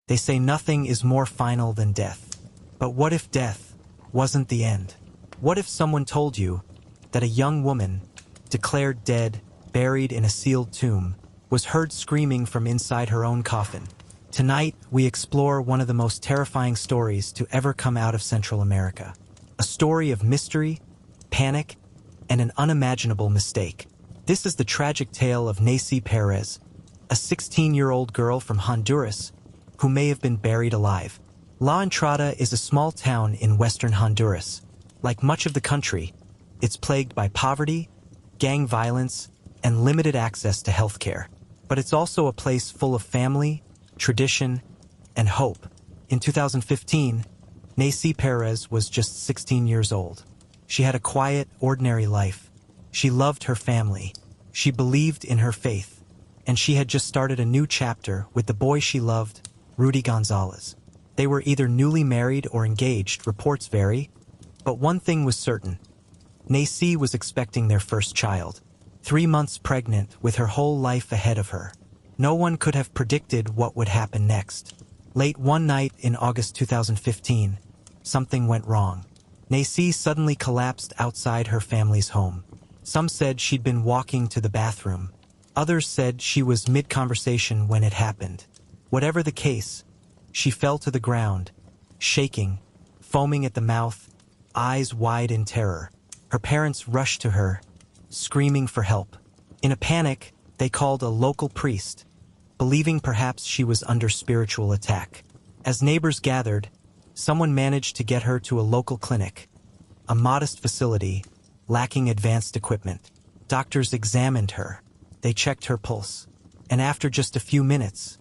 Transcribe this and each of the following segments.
They say nothing is more final than death. But what if death wasn't the end? What if someone told you that a young woman, declared dead, buried in a sealed tomb, was heard screaming from inside her own coffin? Tonight, we explore one of the most terrifying stories to ever come out of Central America. A story of mystery, panic, and an unimaginable mistake. This is the tragic tale of Nacy Perez, a 16-year-old girl from Honduras who may have been buried alive. La Entrada is a small town in western Honduras. Like much of the country, it's plagued by poverty, gang violence, and limited access to healthcare. But it's also a place full of family, tradition, and hope. In 2015, Nacy Perez was just 16 years old. She had a quiet, ordinary life. She loved her family. She believed in her faith. And she had just started a new chapter with the boy she loved, Rudy Gonzalez. They were either newly married or engaged, reports vary, but one thing was certain. Nacy was expecting their first child, 3 months pregnant with her whole life ahead of her. No one could have predicted what would happen next. Late one night in August 2015, something went wrong. Nacy suddenly collapsed outside her family's home. Some said she'd been walking to the bathroom. Others said she was mid-conversation when it happened. Whatever the case, she fell to the ground, shaking, foaming at the mouth, eyes wide in terror. Her parents rushed to her, screaming for help. In a panic, they called a local priest, believing perhaps she was under spiritual attack. As neighbors gathered, someone managed to get her to a local clinic, a modest facility, lacking advanced equipment. Doctors examined her. They checked her pulse. And after just a few minutes,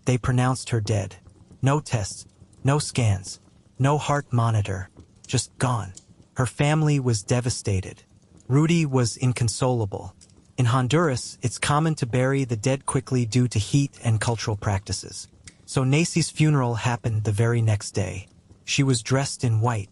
they pronounced her dead. No tests, no scans, no heart monitor, just gone. Her family was devastated. Rudy was inconsolable. In Honduras, it's common to bury the dead quickly due to heat and cultural practices. So Nacy's funeral happened the very next day. She was dressed in white.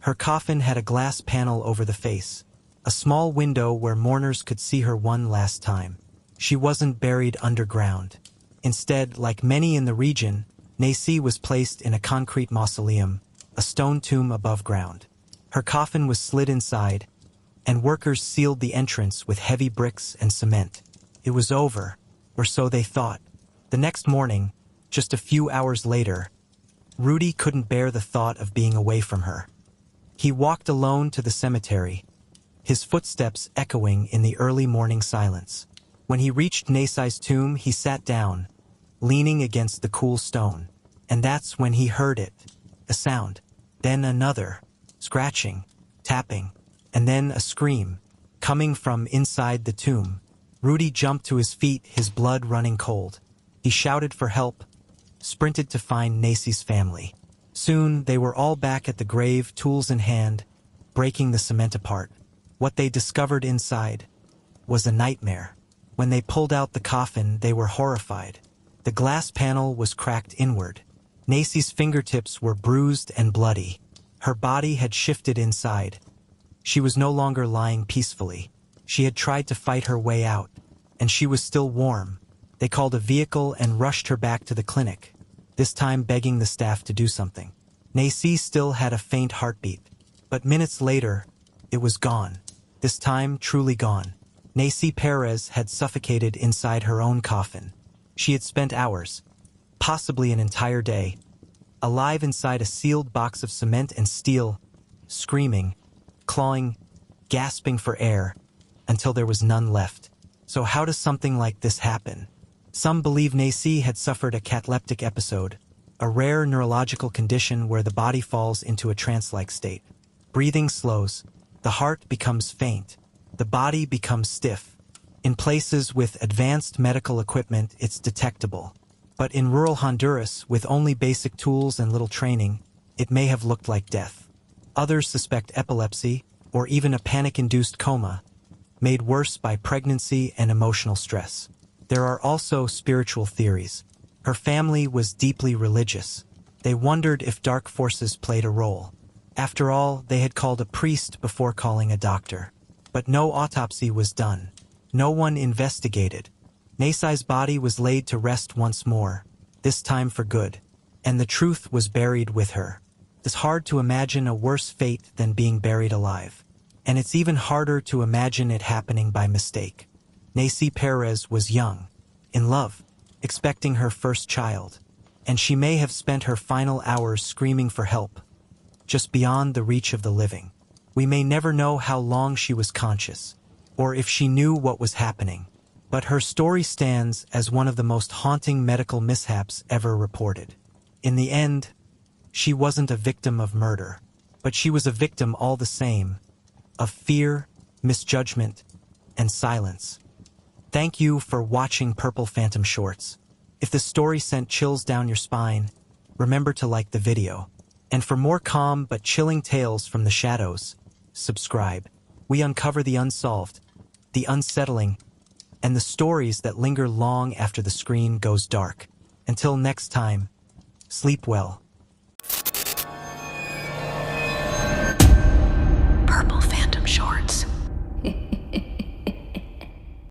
Her coffin had a glass panel over the face, a small window where mourners could see her one last time. She wasn't buried underground. Instead, like many in the region, Nacy was placed in a concrete mausoleum, a stone tomb above ground. Her coffin was slid inside, and workers sealed the entrance with heavy bricks and cement. It was over, or so they thought. The next morning, just a few hours later, Rudy couldn't bear the thought of being away from her. He walked alone to the cemetery, his footsteps echoing in the early morning silence. When he reached Nacy's tomb, he sat down, leaning against the cool stone. And that's when he heard it. A sound, then another, scratching, tapping, and then a scream, coming from inside the tomb. Rudy jumped to his feet, his blood running cold. He shouted for help, sprinted to find Nacy's family. Soon, they were all back at the grave, tools in hand, breaking the cement apart. What they discovered inside was a nightmare. When they pulled out the coffin, they were horrified. The glass panel was cracked inward. Nacy's fingertips were bruised and bloody. Her body had shifted inside. She was no longer lying peacefully. She had tried to fight her way out, and she was still warm. They called a vehicle and rushed her back to the clinic, this time begging the staff to do something. Nacy still had a faint heartbeat, but minutes later, it was gone. This time, truly gone. Nacy Perez had suffocated inside her own coffin. She had spent hours, possibly an entire day, alive inside a sealed box of cement and steel, screaming, clawing, gasping for air, until there was none left. So how does something like this happen? Some believe Nacy had suffered a cataleptic episode, a rare neurological condition where the body falls into a trance-like state. Breathing slows, the heart becomes faint, the body becomes stiff. In places with advanced medical equipment, it's detectable. But in rural Honduras, with only basic tools and little training, it may have looked like death. Others suspect epilepsy, or even a panic-induced coma, made worse by pregnancy and emotional stress. There are also spiritual theories. Her family was deeply religious. They wondered if dark forces played a role. After all, they had called a priest before calling a doctor. But no autopsy was done. No one investigated. Nacy's body was laid to rest once more, this time for good. and the truth was buried with her. It's hard to imagine a worse fate than being buried alive. And it's even harder to imagine it happening by mistake. Nancy Perez was young, in love, expecting her first child, and she may have spent her final hours screaming for help, just beyond the reach of the living. We may never know how long she was conscious, or if she knew what was happening, but her story stands as one of the most haunting medical mishaps ever reported. In the end, she wasn't a victim of murder, but she was a victim all the same, of fear, misjudgment, and silence. Thank you for watching Purple Phantom Shorts. If the story sent chills down your spine, remember to like the video. And for more calm but chilling tales from the shadows, subscribe. We uncover the unsolved, the unsettling, and the stories that linger long after the screen goes dark. Until next time, sleep well.